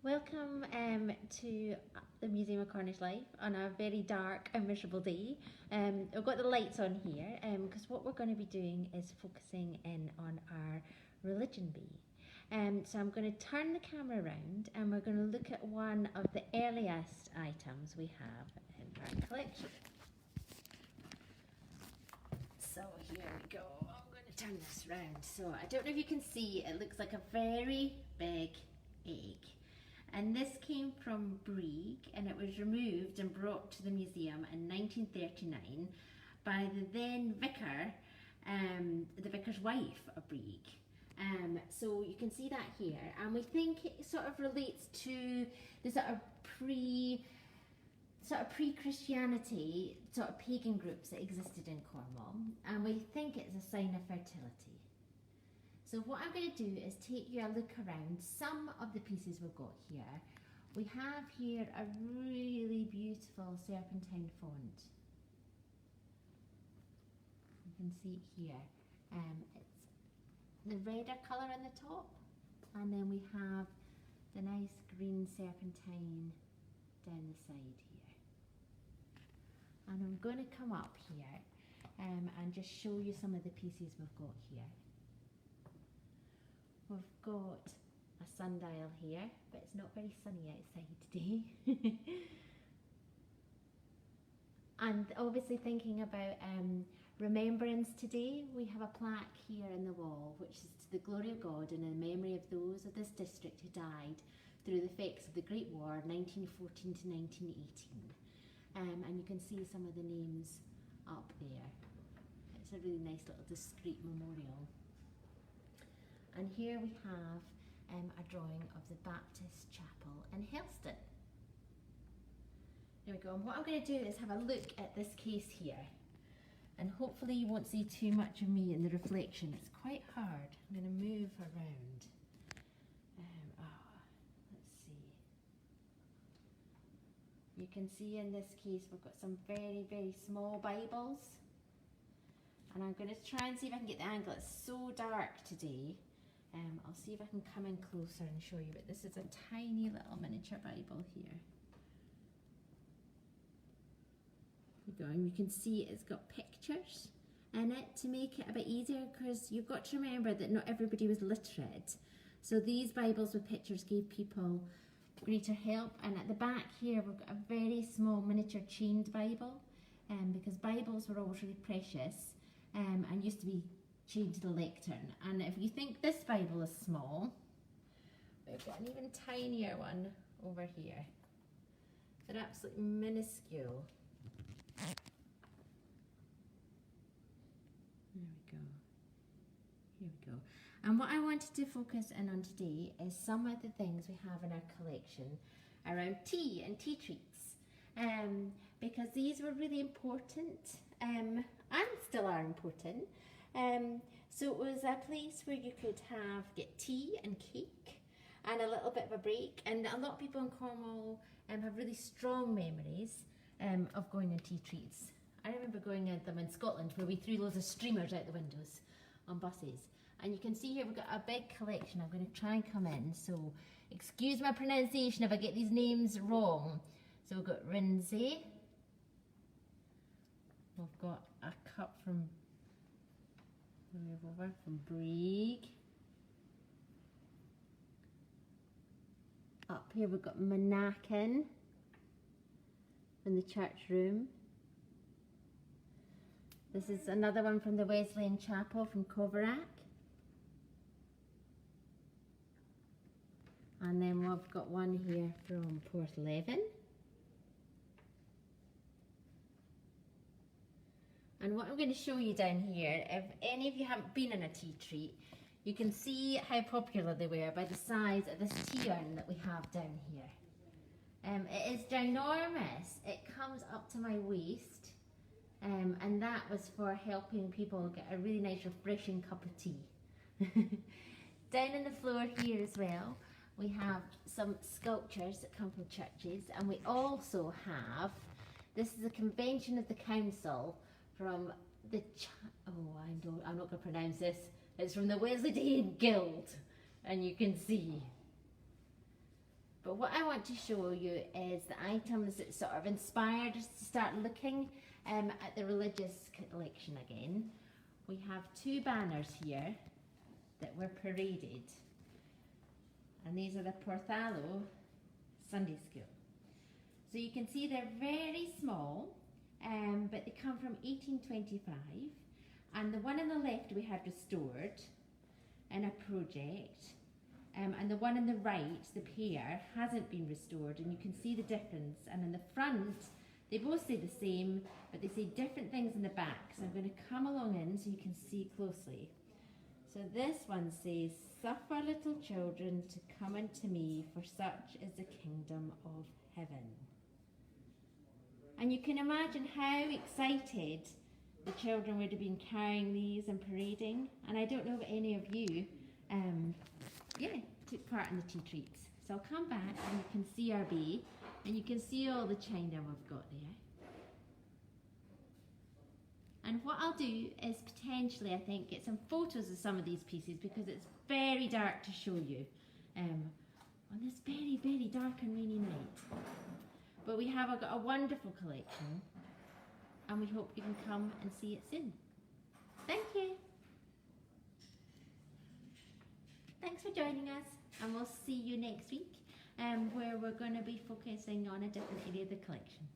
Welcome to the Museum of Cornish Life on a very dark and miserable day. I've got the lights on here because what we're going to be doing is focusing in on our religion bee. So I'm going to turn the camera around and we're going to look at one of the earliest items we have in our collection. So here we go. I'm going to turn this round. So I don't know if you can see, it looks like a very big egg. And this came from Brieg, and it was removed and brought to the museum in 1939 by the then vicar, the vicar's wife of Brieg. So you can see that here, and we think it sort of relates to the sort of pre-Christianity sort of pagan groups that existed in Cornwall, and we think it's a sign of fertility. So what I'm going to do is take you a look around some of the pieces we've got here. We have here a really beautiful serpentine font. You can see it here. It's the redder colour on the top, and then we have the nice green serpentine down the side here. And I'm going to come up here and just show you some of the pieces we've got here. We've got a sundial here, but it's not very sunny outside today. And obviously thinking about remembrance today, we have a plaque here in the wall, which is to the glory of God and in memory of those of this district who died through the effects of the Great War, 1914 to 1918. And you can see some of the names up there. It's a really nice little discreet memorial. And here we have a drawing of the Baptist Chapel in Helston. There we go. And what I'm going to do is have a look at this case here. And hopefully you won't see too much of me in the reflection. It's quite hard. I'm going to move around. Let's see. You can see in this case we've got some very, very small Bibles. And I'm going to try and see if I can get the angle. It's so dark today. I'll see if I can come in closer and show you, but this is a tiny little miniature Bible here. There you go, and you can see it's got pictures in it to make it a bit easier, because you've got to remember that not everybody was literate. So these Bibles with pictures gave people greater help. And at the back here we've got a very small miniature chained Bible, because Bibles were always really precious and used to be chained to the lectern. And if you think this Bible is small, we've got an even tinier one over here. They're absolutely minuscule. There we go. Here we go. And what I wanted to focus in on today is some of the things we have in our collection around tea and tea treats. Because these were really important and still are important. So it was a place where you could get tea and cake and a little bit of a break. And a lot of people in Cornwall have really strong memories of going on tea treats. I remember going at them in Scotland where we threw loads of streamers out the windows on buses. And you can see here we've got a big collection. I'm going to try and come in, so excuse my pronunciation if I get these names wrong. So we've got Rinsey. We've got a cup from Brieg. Up here we've got Monacan in the church room. This is another one from the Wesleyan Chapel from Coverack. And then we've got one here from Porthleven. And what I'm going to show you down here, if any of you haven't been in a tea treat, you can see how popular they were by the size of this tea urn that we have down here. It is ginormous. It comes up to my waist, and that was for helping people get a really nice refreshing cup of tea. Down on the floor here as well, we have some sculptures that come from churches, and we also have, this is a convention of the council from the, I'm not going to pronounce this, it's from the Wesleyan Guild, and you can see But what I want to show you is the items that sort of inspired us to start looking at the religious collection again. We have 2 banners here that were paraded, and these are the Porthallo Sunday School. So you can see they're very small, but they come from 1825, and the one on the left we had restored in a project, and the one on the right, the pair, hasn't been restored, and you can see the difference. And in the front they both say the same, but they say different things in the back, so I'm going to come along in so you can see closely. So this one says, "Suffer little children to come unto me, for such is the kingdom of heaven." And you can imagine how excited the children would have been carrying these and parading. And I don't know if any of you took part in the tea treats. So I'll come back and you can see our bay, and you can see all the china we've got there. And what I'll do is potentially, I think, get some photos of some of these pieces, because it's very dark to show you on this very, very dark and rainy night. But we have got a wonderful collection, and we hope you can come and see it soon. Thank you. Thanks for joining us, and we'll see you next week, where we're going to be focusing on a different area of the collection.